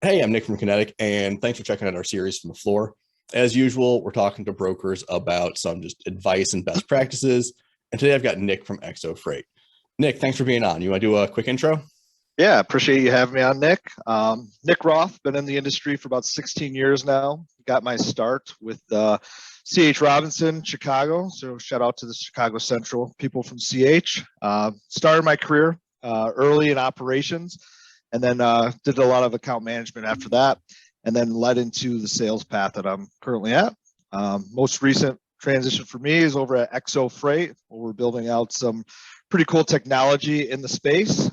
Hey, I'm Nick from Kinetic, and thanks for checking out our series from the floor. As usual, we're talking to brokers about some just advice and best practices. And today I've got Nick from Exo Freight. Nick, thanks for being on. You want to do a quick intro? Yeah, appreciate you having me on, Nick. Nick Roth, been in the industry for about 16 years now. Got my start with CH Robinson, Chicago. So shout out to the Chicago Central people from CH. Started my career early in operations, and then did a lot of account management after that, and then led into the sales path that I'm currently at. Most recent transition for me is over at Exo Freight, where we're building out some pretty cool technology in the space.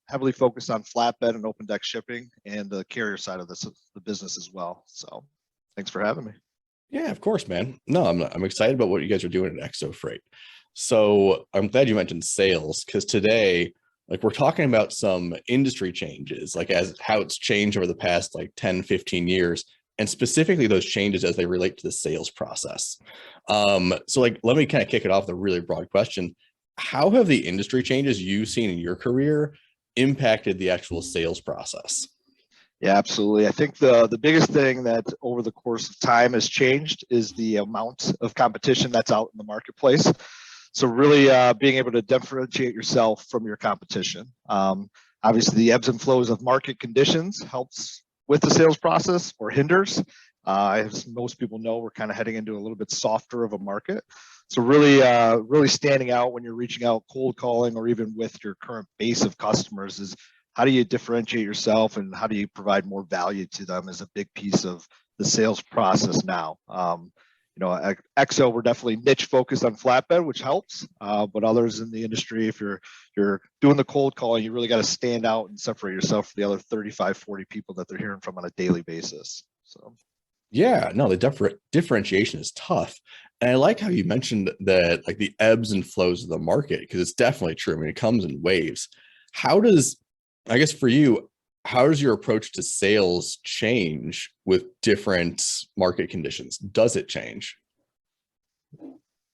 Heavily focused on flatbed and open deck shipping and the carrier side of the business as well. So thanks for having me. Yeah, of course, man. No, I'm excited about what you guys are doing at Exo Freight. So I'm glad you mentioned sales because today, we're talking about some industry changes, like as how it's changed over the past 10, 15 years, and specifically those changes as they relate to the sales process. So let me kind of kick it off with a really broad question. How have the industry changes you've seen in your career impacted the actual sales process? Yeah, absolutely. I think the biggest thing that over the course of time has changed is the amount of competition that's out in the marketplace. So really being able to differentiate yourself from your competition. Obviously, the ebbs and flows of market conditions helps with the sales process or hinders. As most people know, we're kind of heading into a little bit softer of a market. So really standing out when you're reaching out cold calling or even with your current base of customers is how do you differentiate yourself and how do you provide more value to them is a big piece of the sales process now. At Exo, we're definitely niche focused on flatbed, which helps. But others in the industry, if you're doing the cold calling, you really got to stand out and separate yourself from the other 35, 40 people that they're hearing from on a daily basis. So Yeah, no, the differentiation is tough. And I like how you mentioned that, like the ebbs and flows of the market, because it's definitely true. I mean, it comes in waves. How does, I guess for you, how does your approach to sales change with different market conditions? Does it change?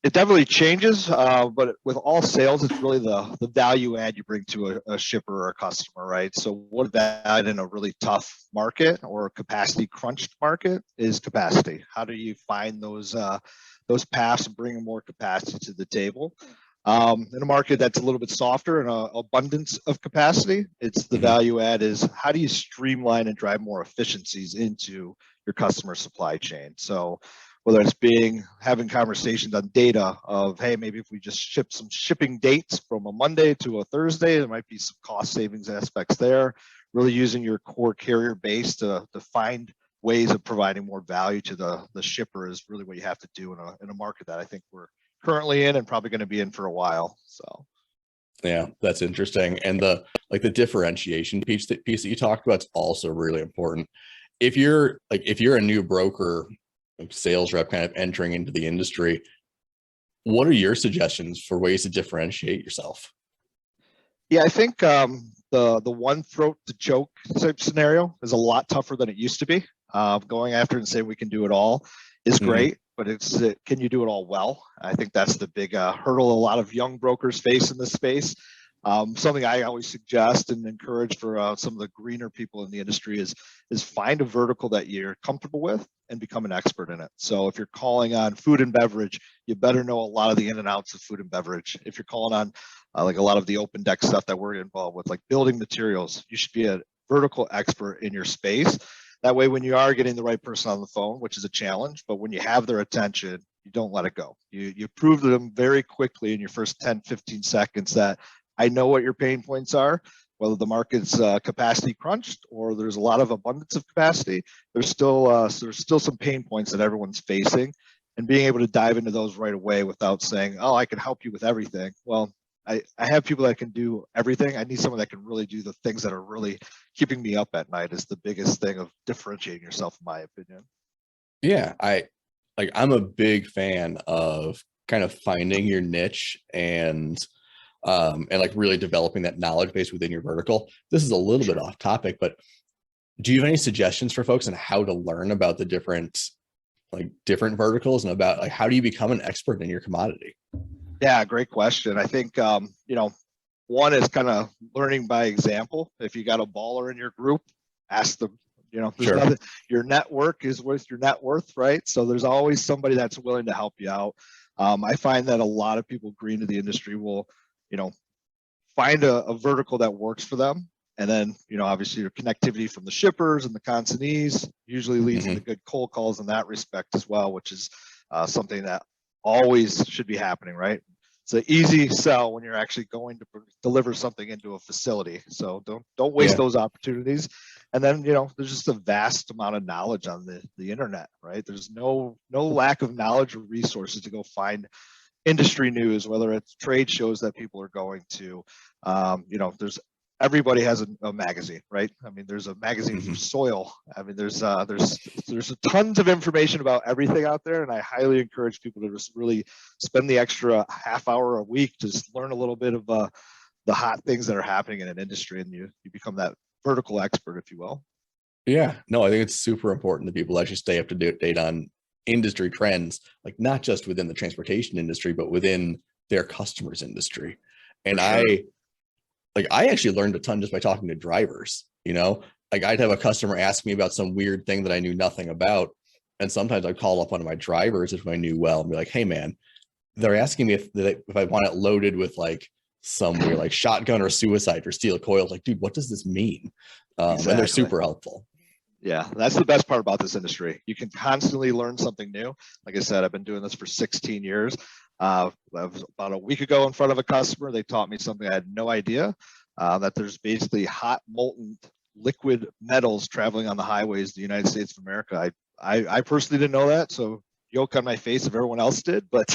it definitely changes, but with all sales, it's really the value add you bring to a shipper or a customer, right? So what that in a really tough market or a capacity crunched market is capacity. How do you find those paths and bring more capacity to the table? In a market that's a little bit softer and an abundance of capacity, it's the Mhm. value add is how do you streamline and drive more efficiencies into your customer supply chain? So whether it's having conversations on data of, hey, maybe if we just ship some shipping dates from a Monday to a Thursday, there might be some cost savings aspects there. Really using your core carrier base to find ways of providing more value to the shipper is really what you have to do in a market that I think we're currently in and probably going to be in for a while. So Yeah, that's interesting. And the differentiation piece that you talked about is also really important. If you're a new broker, like sales rep kind of entering into the industry, what are your suggestions for ways to differentiate yourself? yeah, I think the one throat to choke type scenario is a lot tougher than it used to be. Going after and saying we can do it all is Mhm. great, but can you do it all well? I think that's the big hurdle a lot of young brokers face in this space. Something I always suggest and encourage for some of the greener people in the industry is find a vertical that you're comfortable with and become an expert in it. So if you're calling on food and beverage, you better know a lot of the in and outs of food and beverage. If you're calling on like a lot of the open deck stuff that we're involved with, like building materials, you should be a vertical expert in your space. That way, when you are getting the right person on the phone, which is a challenge, but when you have their attention, you don't let it go. You prove to them very quickly in your first 10, 15 seconds that I know what your pain points are, whether the market's capacity crunched or there's a lot of abundance of capacity. There's still some pain points that everyone's facing, and being able to dive into those right away without saying, "Oh, I can help you with everything." Well, I have people that can do everything. I need someone that can really do the things that are really keeping me up at night is the biggest thing of differentiating yourself, in my opinion. Yeah, I'm a big fan of kind of finding your niche and like really developing that knowledge base within your vertical. This is a little bit Sure. off topic, but do you have any suggestions for folks on how to learn about the different verticals and about like how do you become an expert in your commodity? Yeah, great question. I think one is kind of learning by example. If you got a baller in your group, ask them, there's Sure. nothing, your network is worth your net worth, right? So there's always somebody that's willing to help you out. I find that a lot of people green to the industry will, find a vertical that works for them. And then, obviously your connectivity from the shippers and the consignees usually leads Mhm. to good cold calls in that respect as well, which is something that always should be happening, right? It's an easy sell when you're actually going to deliver something into a facility. So don't waste Yeah. those opportunities. And then, there's just a vast amount of knowledge on the internet, right? There's no lack of knowledge or resources to go find industry news, whether it's trade shows that people are going to. There's everybody has a magazine, right? I mean, there's a magazine for Mhm. soil. I mean, there's tons of information about everything out there, and I highly encourage people to just really spend the extra half hour a week to just learn a little bit of the hot things that are happening in an industry, and you become that vertical expert, if you will. Yeah, no, I think it's super important that people actually stay up to date on industry trends, like not just within the transportation industry, but within their customers' industry. For And sure. I actually learned a ton just by talking to drivers, like I'd have a customer ask me about some weird thing that I knew nothing about. And sometimes I'd call up one of my drivers if I knew well and be like, hey man, they're asking me if I want it loaded with like some weird like shotgun or suicide or steel coils. Like, dude, what does this mean? And they're Exactly. super helpful. Yeah, that's the best part about this industry. You can constantly learn something new. Like I said, I've been doing this for 16 years. I was about a week ago in front of a customer. They taught me something I had no idea, that there's basically hot molten liquid metals traveling on the highways of the United States of America. I personally didn't know that, so yoke on my face if everyone else did, but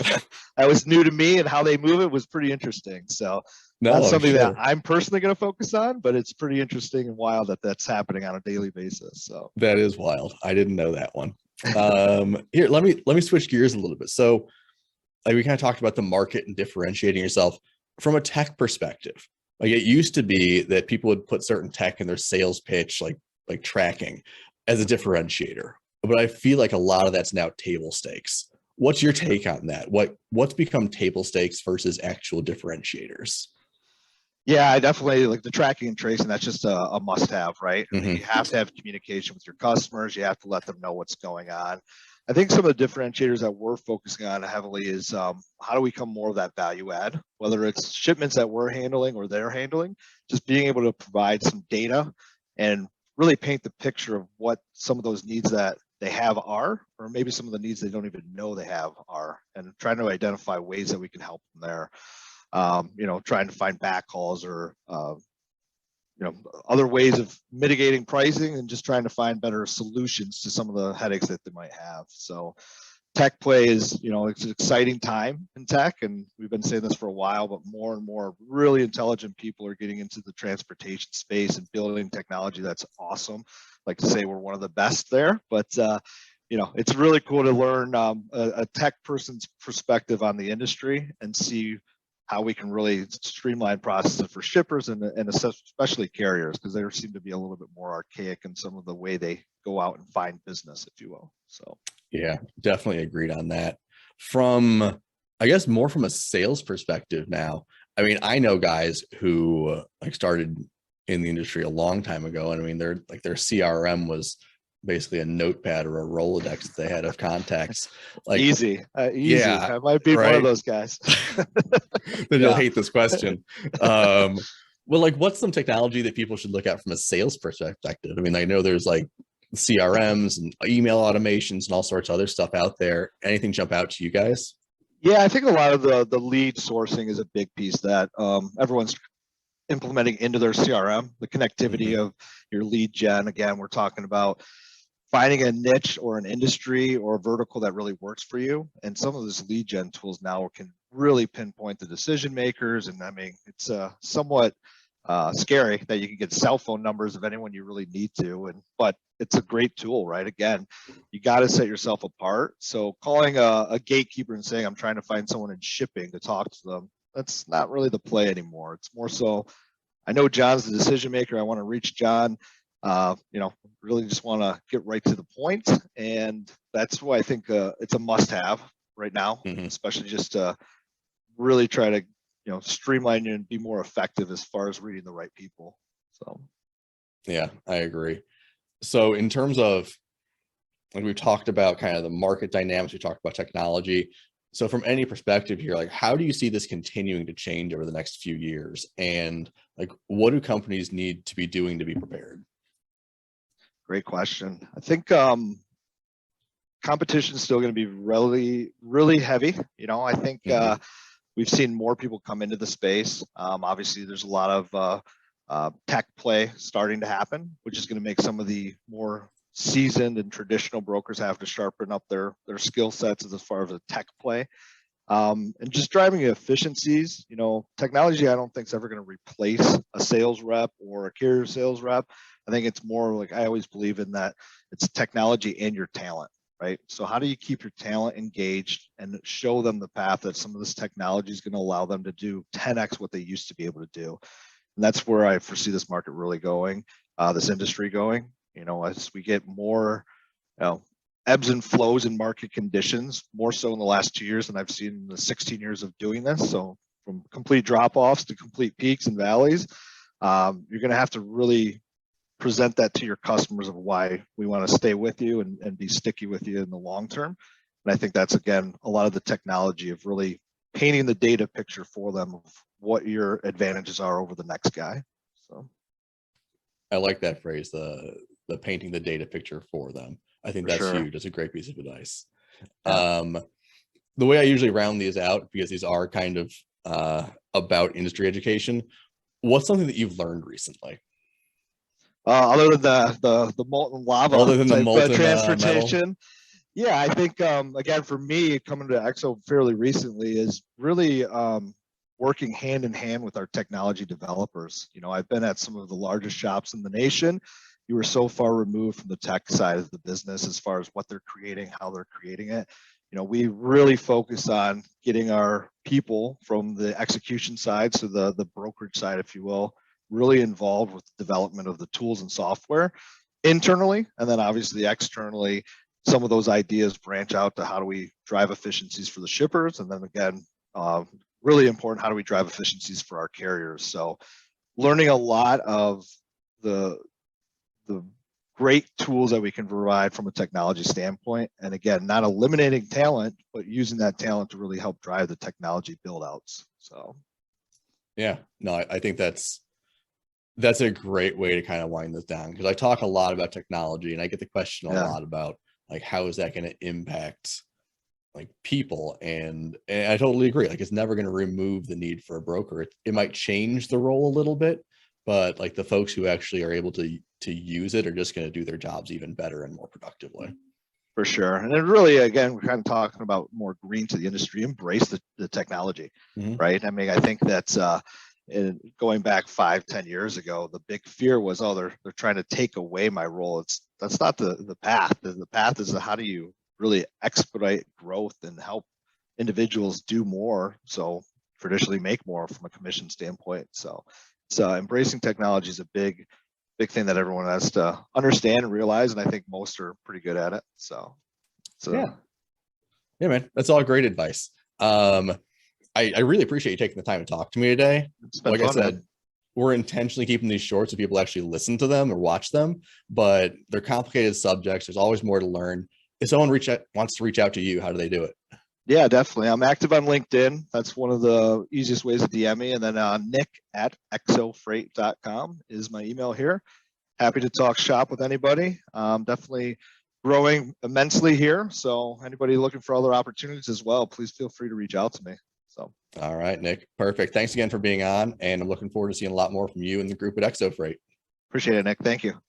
that was new to me, and how they move it was pretty interesting. So not No, I'm something that sure. I'm personally going to focus on, but it's pretty interesting and wild that that's happening on a daily basis. So That is wild. I didn't know that one. Here, let me switch gears a little bit. So, like we kind of talked about the market and differentiating yourself from a tech perspective. Like it used to be that people would put certain tech in their sales pitch, like tracking, as a differentiator. But I feel like a lot of that's now table stakes. What's your take on that? What's become table stakes versus actual differentiators? yeah, I definitely like the tracking and tracing. That's just a must-have, right? I mean, Mm-hmm. you have to have communication with your customers. You have to let them know what's going on. I think some of the differentiators that we're focusing on heavily is how do we become more of that value add, whether it's shipments that we're handling or they're handling, just being able to provide some data and really paint the picture of what some of those needs that they have are, or maybe some of the needs they don't even know they have are, and trying to identify ways that we can help them there. Trying to find backhauls or other ways of mitigating pricing, and just trying to find better solutions to some of the headaches that they might have. So tech play is, it's an exciting time in tech, and we've been saying this for a while, but more and more really intelligent people are getting into the transportation space and building technology that's awesome. Like to say we're one of the best there, but it's really cool to learn a tech person's perspective on the industry and see how we can really streamline processes for shippers and especially carriers, because they seem to be a little bit more archaic in some of the way they go out and find business, if you will. So Yeah, definitely agreed on that. From, I guess, more from a sales perspective now. I mean, I know guys who like started in the industry a long time ago, and I mean, their CRM was basically a notepad or a Rolodex that they had of contacts. Like, easy. yeah, I might be one of right. those guys. Then you'll Yeah. hate this question. Well, like, what's some technology that people should look at from a sales perspective? I mean, I know there's like CRMs and email automations and all sorts of other stuff out there. Anything jump out to you guys? Yeah, I think a lot of the lead sourcing is a big piece that everyone's implementing into their CRM. The connectivity Mm-hmm. of your lead gen. Again, we're talking about finding a niche or an industry or a vertical that really works for you. And some of those lead gen tools now can really pinpoint the decision makers. And I mean, it's somewhat scary that you can get cell phone numbers of anyone you really need to. But it's a great tool, right? Again, you got to set yourself apart. So calling a gatekeeper and saying, I'm trying to find someone in shipping to talk to them, that's not really the play anymore. It's more so, I know John's the decision maker. I want to reach John. Really just want to get right to the point, and that's why I think it's a must-have right now, Mm-hmm. especially just to really try to streamline and be more effective as far as reading the right people. So Yeah, I agree. So in terms of, like, we've talked about kind of the market dynamics, we talked about technology. So from any perspective here, like, how do you see this continuing to change over the next few years? And like, what do companies need to be doing to be prepared? Great question. I think competition is still going to be really heavy. I think we've seen more people come into the space. Obviously, there's a lot of tech play starting to happen, which is going to make some of the more seasoned and traditional brokers have to sharpen up their skill sets as far as a tech play. And just driving efficiencies. Technology, I don't think is ever going to replace a sales rep or a carrier sales rep. I think it's more like, I always believe in that it's technology and your talent, right? So how do you keep your talent engaged and show them the path that some of this technology is going to allow them to do 10x what they used to be able to do? And that's where I foresee this market really going, this industry going. As we get more, ebbs and flows in market conditions, more so in the last 2 years than I've seen in the 16 years of doing this. So from complete drop-offs to complete peaks and valleys, you're going to have to really present that to your customers of why we want to stay with you and be sticky with you in the long term. And I think that's, again, a lot of the technology of really painting the data picture for them of what your advantages are over the next guy. So I like that phrase, the painting the data picture for them. I think that's huge. That's a great piece of advice. Yeah. The way I usually round these out, because these are kind of about industry education, what's something that you've learned recently? Other than the molten lava, other than the molten transportation. Metal? Yeah, I think again, for me, coming to EXO fairly recently is really working hand in hand with our technology developers. I've been at some of the largest shops in the nation. You were so far removed from the tech side of the business as far as what they're creating, how they're creating it. We really focus on getting our people from the execution side, so the brokerage side, if you will, really involved with the development of the tools and software internally, and then obviously externally, some of those ideas branch out to how do we drive efficiencies for the shippers, and then again, really important, how do we drive efficiencies for our carriers? So learning a lot of the great tools that we can provide from a technology standpoint, and again, not eliminating talent, but using that talent to really help drive the technology build outs. So yeah, no, I think that's a great way to kind of wind this down, because I talk a lot about technology and I get the question a lot about, like, how is that going to impact like people? And I totally agree. Like, it's never going to remove the need for a broker. It might change the role a little bit, but like the folks who actually are able to use it are just going to do their jobs even better and more productively. For sure. And then really, again, we're kind of talking about more green to the industry, embrace the technology, right? I mean, I think that's going back 5-10 years ago, the big fear was, they're trying to take away my role. That's not the path. The path is how do you really expedite growth and help individuals do more, so traditionally make more from a commission standpoint. So embracing technology is a big thing that everyone has to understand and realize, and I think most are pretty good at it. So yeah, man, that's all great advice. I really appreciate you taking the time to talk to me today. Like I said, we're intentionally keeping these short so people actually listen to them or watch them, but they're complicated subjects. There's always more to learn. If someone wants to reach out to you, how do they do it? Yeah, definitely. I'm active on LinkedIn. That's one of the easiest ways to DM me. And then nick@exofreight.com is my email here. Happy to talk shop with anybody. Definitely growing immensely here. So anybody looking for other opportunities as well, please feel free to reach out to me. So. All right, Nick. Perfect. Thanks again for being on. And I'm looking forward to seeing a lot more from you and the group at EXO Freight. Appreciate it, Nick. Thank you.